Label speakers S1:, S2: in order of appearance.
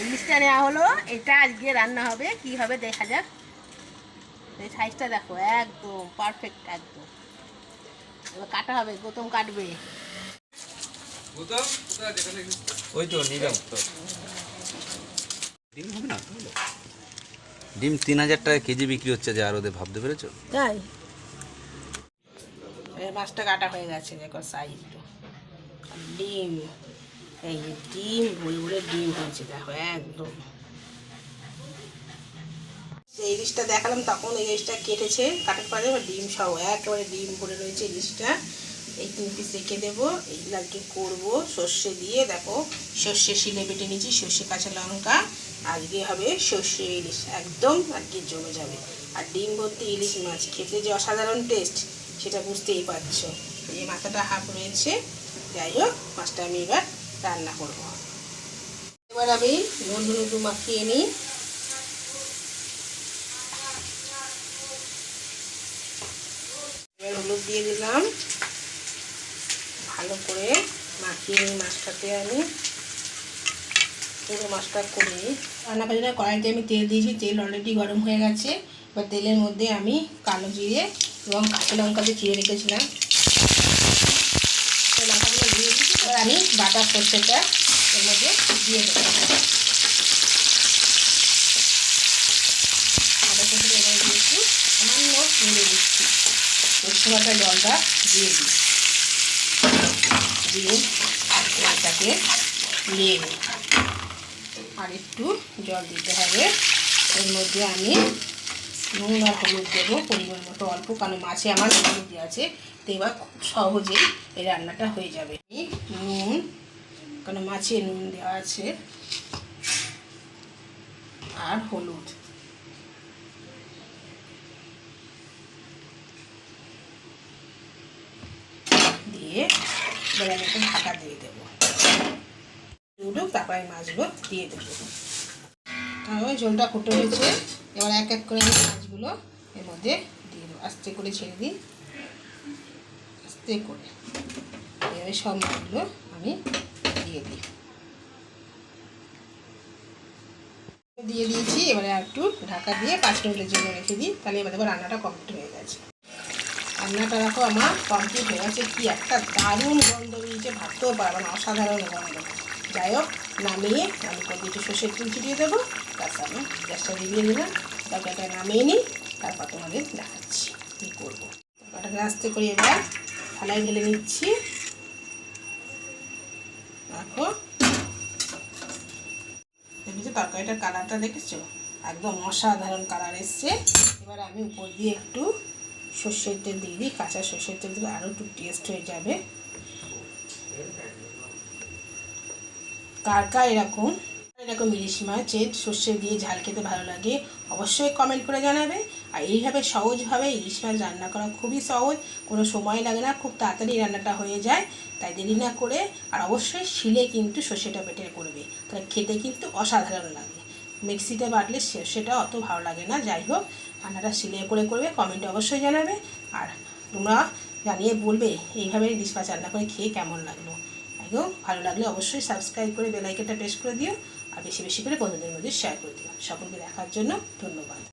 S1: ইলিশটা নেওয়া হলো, এটা আজকে রান্না হবে। কি হবে দেখা যাক। এই সাইজটা দেখো, একদম পারফেক্ট একদম। এবার কাটা হবে, গৌতম কাটবে।
S2: ওই তো নিলাম তো। ডিম হবে না তাহলে? ডিম 3000 টাকা কেজি বিক্রি হচ্ছে, যে আর ওদের ভাবতে পেরেছো?
S1: তাই মাছটা কাটা হয়ে গেছে, দেখো সাইজটা। ডিম, এই যে ডিম, ভরে ভরে ডিম হয়েছে দেখো একদম। এই ইলিশটা দেখালাম তখন, এই ইলিশটা কেটেছে, কাটার পরে ডিম সহ একেবারে ডিম ভরে রয়েছে ইলিশটা। এই 3 পিস রেখে দেবো। এইগুলো আজকে করবো সর্ষে দিয়ে, দেখো সর্ষে শিলে বেটে নিয়েছি, সর্ষে কাঁচা লঙ্কা। আজকে হবে সর্ষে ইলিশ, একদম আজকে জমে যাবে। আর ডিম ভর্তি ইলিশ মাছ খেতে যে অসাধারণ টেস্ট, সেটা বুঝতেই পারছো। এই মাথাটা হাফ রয়েছে, যাই হোক মাছটা আমি এবার রান্না করবো। এবার আমি নুন হলুদ মাখিয়ে নিই। এবার হলুদ দিয়ে দিলাম, ভালো করে মাখিয়ে নিই মাছটাতে। আমি পুরো মাছটা করে নিই। রান্না করার জন্য কড়াইতে আমি তেল দিয়েছি, তেল অলরেডি গরম হয়ে গেছে। এবার তেলের মধ্যে আমি কালো জিরে এবং কাঁচা লঙ্কা দিয়ে চিড়ে রেখেছিলাম, লঙ্কাগুলো দিয়ে দিচ্ছি। এবার আমি বাটা সর্ষেটা এর মধ্যে দিয়ে দেবো। বাটা সর্ষেটা এবার দিয়েছি, সামান্য নেড়ে দিচ্ছি। সর্ষে বাটা জলটা দিয়ে দিই, দিয়ে মাছটাকে নিয়ে নিই। আর একটু জল দিতে হবে। এর মধ্যে আমি নুন আর হলুদ দেবো পরিমাণ মতো, অল্প, কারণ মাছে আমার হলুদ দেওয়া আছে। তো এবার খুব সহজেই এই রান্নাটা হয়ে যাবে। নুন, কারণ মাছে নুন দেওয়া আছে, আর হলুদ দিয়ে এবার আমি একটু ঢাকা দিয়ে দেবো। তারপরে মাছগুলো দিয়ে দেবো। তাহলে ঝোলটা ফুটে হয়েছে। এবার এক এক করে মাছগুলো এর মধ্যে দিয়ে দেবো। আস্তে করে ছেড়ে দিই, আস্তে করে। এবারে সব মাছগুলো আমি দিয়ে দিই, দিয়ে দিয়েছি। এবারে একটু ঢাকা দিয়ে 5 মিনিটের জন্য রেখে দিই, তাহলে এবার দেখো রান্নাটা কমপ্লিট হয়ে গেছে। রান্নাটা দেখো আমার কমপ্লিট হয়ে গেছে। কি একটা দারুণ গন্ধ বেরিয়েছে, ভাবতেও পারবে না, অসাধারণ গন্ধ। যাই হোক, নামিয়ে আমি একটু সর্ষের তেল ছিটিয়ে দেবো। তারপর আমি গ্যাসটা দিয়ে দিলাম, তরকারিটা নামিয়ে নিই, তারপর তোমাদের দেখাচ্ছি কী করবো। তরকারিটাকে আস্তে করে এবার থালায় ঢেলে নিচ্ছি। দেখো দেখেছো তরকারিটার কালারটা, দেখেছো একদম অসাধারণ কালার এসছে। এবার আমি উপর দিয়ে একটু সর্ষের তেল দিয়ে দিই, কাঁচা সর্ষের তেল দিলে আরও একটু টেস্ট হয়ে যাবে। কার কার এরকম ইলিশ মাছের সর্ষে দিয়ে ঝাল খেতে ভালো লাগে, অবশ্যই কমেন্ট করে জানাবে। আর এইভাবে সহজভাবে ইলিশ মাছ রান্না করা খুবই সহজ, কোনো সময় লাগে না, খুব তাড়াতাড়ি রান্নাটা হয়ে যায়। তাই দেরি না করে, আর অবশ্যই শিলে কিন্তু সর্ষেটা বেটে করবে, তাহলে খেতে কিন্তু অসাধারণ লাগে। মিক্সিতে বাটলে সেটা অত ভালো লাগে না। যাই হোক, রান্নাটা শিলে করে করবে, কমেন্টে অবশ্যই জানাবে। আর তোমরা জানিয়ে বলবে এইভাবে ইলিশ মাছ রান্না করে খেয়ে কেমন লাগলো। একদম ভালো লাগলে অবশ্যই সাবস্ক্রাইব করে বেল আইকনটা প্রেস করে দিও, আর বেশি বেশি করে বন্ধুদের মধ্যে শেয়ার করে দিও। সকলকে দেখার জন্য ধন্যবাদ।